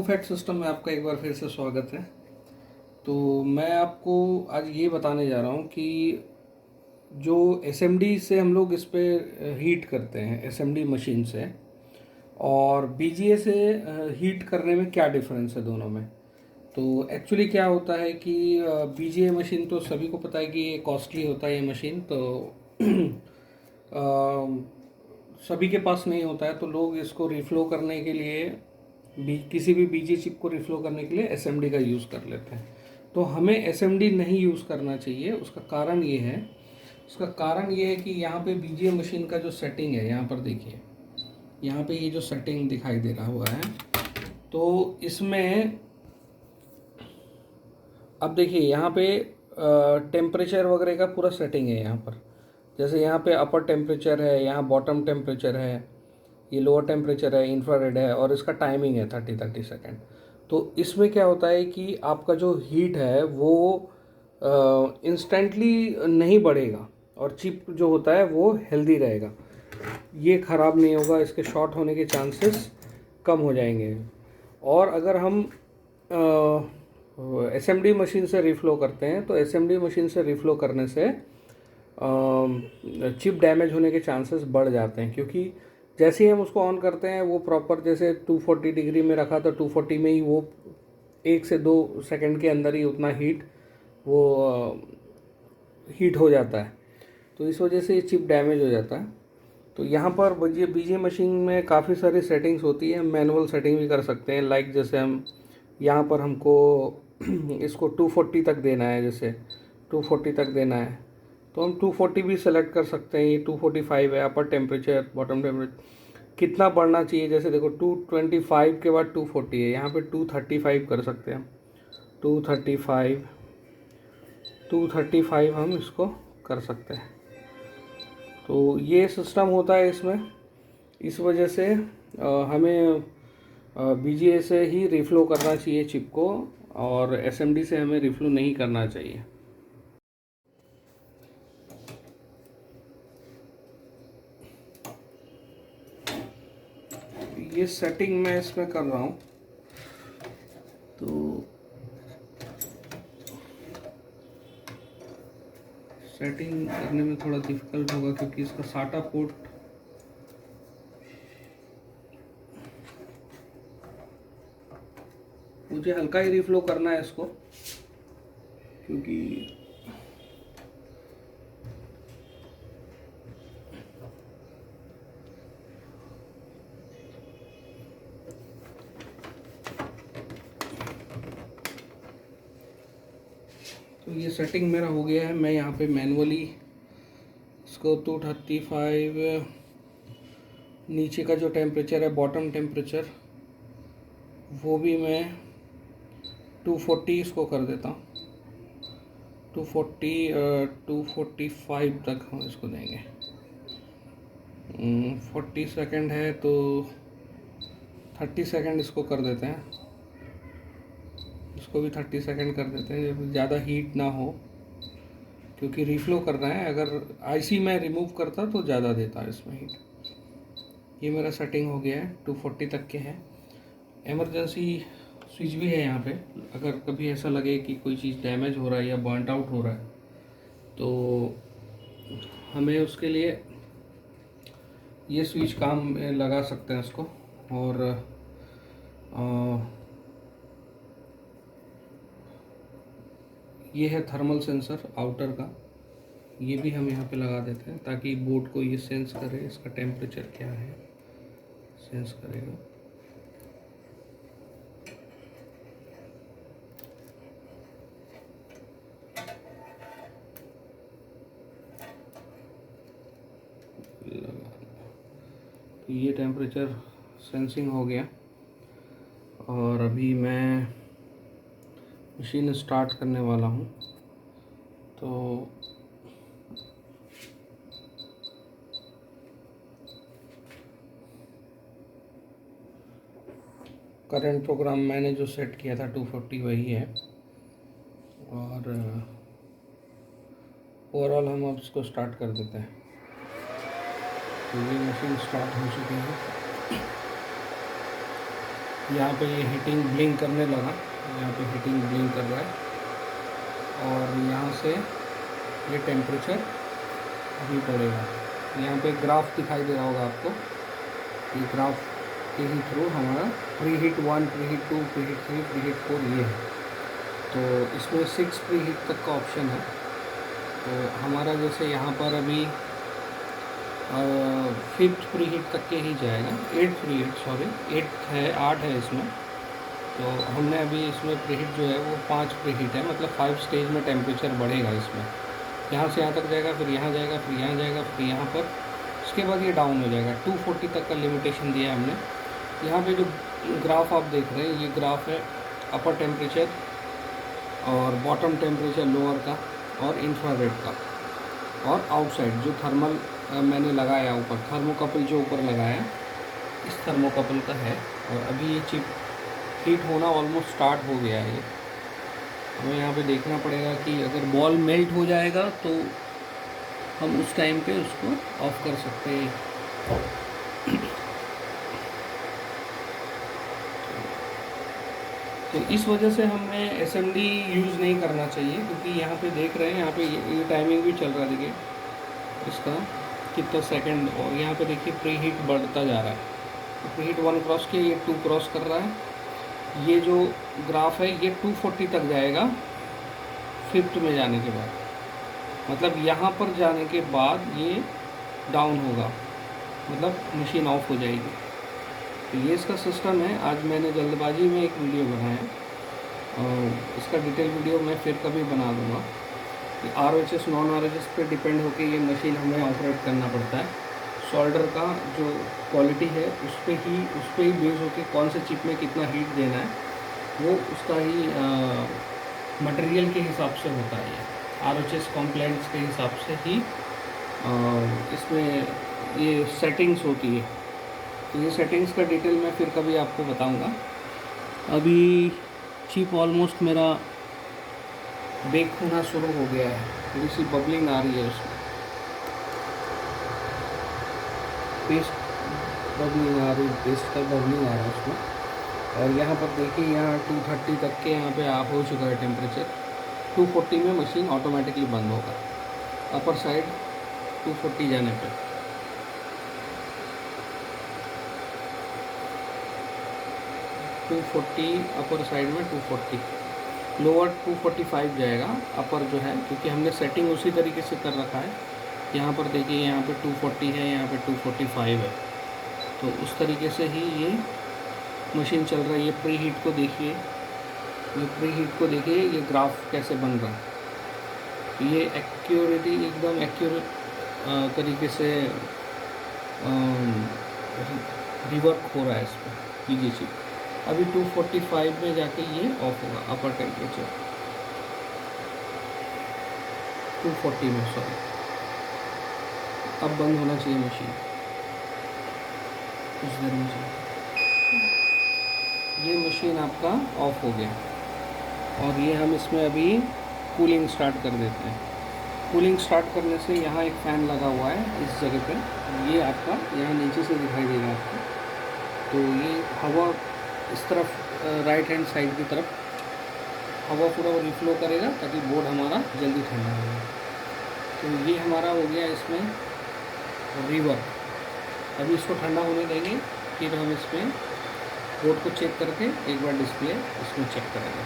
Fact system में आपका एक बार फिर से स्वागत है। तो मैं आपको आज ये बताने जा रहा हूँ कि जो एसएमडी से हम लोग इस पे हीट करते हैं एसएमडी मशीन से, और बीजीए से हीट करने में क्या डिफरेंस है दोनों में। तो एक्चुअली क्या होता है कि बीजीए मशीन तो सभी को पता है कि ये कॉस्टली होता है ये मशीन, तो सभी के पास नहीं होता है। तो लोग इसको रिफ्लो करने के लिए किसी भी बीजी चिप को रिफ्लो करने के लिए एसएमडी का यूज़ कर लेते हैं। तो हमें एसएमडी नहीं यूज़ करना चाहिए। उसका कारण ये है कि यहाँ पे बीजीए मशीन का जो सेटिंग है, यहाँ पर देखिए, यहाँ पे ये जो सेटिंग दिखाई दे रहा हुआ है, तो इसमें अब देखिए यहाँ पे टेम्परेचर वगैरह का पूरा सेटिंग है। यहाँ पर जैसे यहाँ पे अपर टेम्परेचर है, यहाँ बॉटम टेम्परेचर है, ये लोअर टेम्परेचर है, इंफ्रारेड है, और इसका टाइमिंग है 30 सेकेंड। तो इसमें क्या होता है कि आपका जो हीट है वो इंस्टेंटली नहीं बढ़ेगा, और चिप जो होता है वो हेल्दी रहेगा, ये ख़राब नहीं होगा, इसके शॉर्ट होने के चांसेस कम हो जाएंगे। और अगर हम एसएमडी मशीन से रिफ्लो करते हैं तो एसएमडी मशीन से रिफ्लो करने से चिप डैमेज होने के चांसेस बढ़ जाते हैं, क्योंकि जैसे ही हम उसको ऑन करते हैं वो प्रॉपर जैसे 240 डिग्री में रखा तो 240 में ही वो 1 से 2 सेकंड के अंदर ही उतना हीट हो जाता है। तो इस वजह से ये चिप डैमेज हो जाता है। तो यहाँ पर बीजे मशीन में काफ़ी सारी सेटिंग्स होती है, मैनुअल सेटिंग भी कर सकते हैं। लाइक जैसे हम यहाँ पर हमको इसको 240 तक देना है, जैसे 240 तक देना है तो हम 240 भी सेलेक्ट कर सकते हैं। ये 245 है, अपर टेम्परेचर, बॉटम टेम्परेचर कितना बढ़ना चाहिए, जैसे देखो 225 के बाद 240 है, यहाँ पे 235 कर सकते हैं हम। 235 हम इसको कर सकते हैं। तो ये सिस्टम होता है इसमें। इस वजह से हमें बीजीए से ही रिफ्लो करना चाहिए चिप को, और एसएमडी से हमें रिफ्लो नहीं करना चाहिए। ये सेटिंग मैं इसमें कर रहा हूँ, तो सेटिंग करने में थोड़ा डिफिकल्ट होगा क्योंकि इसका साटा पोर्ट मुझे हल्का ही रिफ्लो करना है इसको, क्योंकि तो ये सेटिंग मेरा हो गया है। मैं यहाँ पे मैनुअली इसको 235 नीचे का जो टेम्परेचर है, बॉटम टेम्परेचर, वो भी मैं 240 इसको कर देता हूँ। 245 तक हम इसको देंगे। 40 सेकेंड है तो 30 सेकेंड इसको कर देते हैं। इसको भी 30 सेकेंड कर देते हैं, ज़्यादा हीट ना हो, क्योंकि रिफ्लो करना है। अगर आईसी में रिमूव करता तो ज़्यादा देता है इसमें हीट। ये मेरा सेटिंग हो गया है, 240 तक के हैं। इमरजेंसी स्विच भी है यहाँ पे, अगर कभी ऐसा लगे कि कोई चीज़ डैमेज हो रहा है या बर्नट आउट हो रहा है तो हमें उसके लिए ये स्विच काम में लगा सकते हैं इसको। और ये है थर्मल सेंसर आउटर का, ये भी हम यहाँ पे लगा देते हैं ताकि बोर्ड को ये सेंस करे इसका टेम्परेचर क्या है, सेंस करेगा। तो ये टेम्परेचर सेंसिंग हो गया, और अभी मैं मशीन स्टार्ट करने वाला हूँ। तो करंट प्रोग्राम मैंने जो सेट किया था 240 वही है, और ओवरऑल हम अब इसको स्टार्ट कर देते हैं। तो ये मशीन स्टार्ट हो चुकी है। यहाँ पे ये हीटिंग ब्लिंक करने लगा, यहाँ पे हीटिंग ब्लिंक कर रहा है। और यहाँ से ये टेम्परेचर अभी पड़ेगा। यहाँ पे ग्राफ दिखाई दे रहा होगा आपको, ये ग्राफ के ही थ्रू हमारा pre heat 1, pre heat 2, pre heat 3, pre heat 4 ये है। तो इसमें 6 प्री हीट तक का ऑप्शन है। तो हमारा जैसे यहाँ पर अभी 5th प्री हीट तक के ही जाएगा, 8th pre heat, sorry 8th है, 8 है इसमें। तो हमने अभी इसमें प्री हीट जो है वो 5 प्री हीट है, मतलब 5 स्टेज में टेम्परेचर बढ़ेगा इसमें। यहाँ से यहाँ तक जाएगा, फिर यहाँ जाएगा, फिर यहाँ जाएगा, फिर यहाँ पर, उसके बाद ये डाउन हो जाएगा। 240 तक का लिमिटेशन दिया है हमने। यहाँ पे जो ग्राफ आप देख रहे हैं, ये ग्राफ है अपर टेम्परेचर और बॉटम टेम्परेचर लोअर का, और इंफ्रारेड का, और आउटसाइड जो थर्मल मैंने लगाया ऊपर, थर्मोकपल जो ऊपर लगाया इस थर्मोकपल का है। और अभी ये चिप हीट होना ऑलमोस्ट स्टार्ट हो गया है। हमें यहाँ पे देखना पड़ेगा कि अगर बॉल मेल्ट हो जाएगा तो हम उस टाइम पे उसको ऑफ कर सकते हैं। तो इस वजह से हमें एसएमडी यूज़ नहीं करना चाहिए, क्योंकि यहाँ पे देख रहे हैं, यहाँ पे ये टाइमिंग भी चल रहा है, देखिए इसका कितना सेकंड। और यहाँ पे देखिए प्री हीट बढ़ता जा रहा है। तो प्री हीट 1 क्रॉस किया, ये 2 क्रॉस कर रहा है। ये जो ग्राफ है ये 240 तक जाएगा 5th में जाने के बाद, मतलब यहाँ पर जाने के बाद ये डाउन होगा, मतलब मशीन ऑफ हो जाएगी। तो ये इसका सिस्टम है। आज मैंने जल्दबाजी में एक वीडियो बनाया, और इसका डिटेल वीडियो मैं फिर कभी बना दूँगा। RHS नॉन RHS पे डिपेंड होकर ये मशीन हमें ऑपरेट करना पड़ता है। सोल्डर का जो क्वालिटी है उस पर ही बेस होकर कौन से चिप में कितना हीट देना है, वो उसका ही मटेरियल के हिसाब से होता है। RHS कॉम्प्लायंस के हिसाब से ही इसमें ये सेटिंग्स होती है। तो ये सेटिंग्स का डिटेल मैं फिर कभी आपको बताऊंगा। अभी चिप ऑलमोस्ट मेरा बेक होना शुरू हो गया है, थोड़ी सी बबलिंग आ रही है उसमें, पेस्ट बबलिंग आ रही, पेस्ट का बबलिंग आ रहा है उसमें। और यहाँ पर देखिए, यहाँ 230 तक के यहाँ पे आप हो चुका है टेम्परेचर। 240 में मशीन ऑटोमेटिकली बंद होगा, अपर साइड 240 जाने पे। अपर साइड में 240, लोअर 245 जाएगा, अपर जो है, क्योंकि हमने सेटिंग उसी तरीके से कर रखा है। यहाँ पर देखिए, यहाँ पे 240 है, यहाँ पे 245 है। तो उस तरीके से ही ये मशीन चल रही है। प्री हीट को देखिए, ये प्री हीट को देखिए, ये ग्राफ कैसे बन रहा है। ये एक्यूरेटी, एकदम एक्यूरेट तरीके से रिवर्क हो रहा है इस पर पीजी चिप। अभी 245 में जाके ये ऑफ होगा, अपर टेम्परेचर 240 में, सॉरी। अब बंद होना चाहिए मशीन कुछ देर में। ये मशीन आपका ऑफ हो गया, और ये हम इसमें अभी कूलिंग स्टार्ट कर देते हैं। कूलिंग स्टार्ट करने से यहाँ एक फ़ैन लगा हुआ है इस जगह पे, ये आपका यहाँ नीचे से दिखाई देगा आपको। तो ये हवा इस तरफ राइट हैंड साइड की तरफ हवा पूरा रिफ्लो करेगा, ताकि बोर्ड हमारा जल्दी ठंडा हो जाए। तो ये हमारा हो गया इसमें रिवर्क। अभी इसको ठंडा होने देंगे, फिर हम इसमें बोर्ड को चेक करके एक बार डिस्प्ले इसमें चेक करेंगे।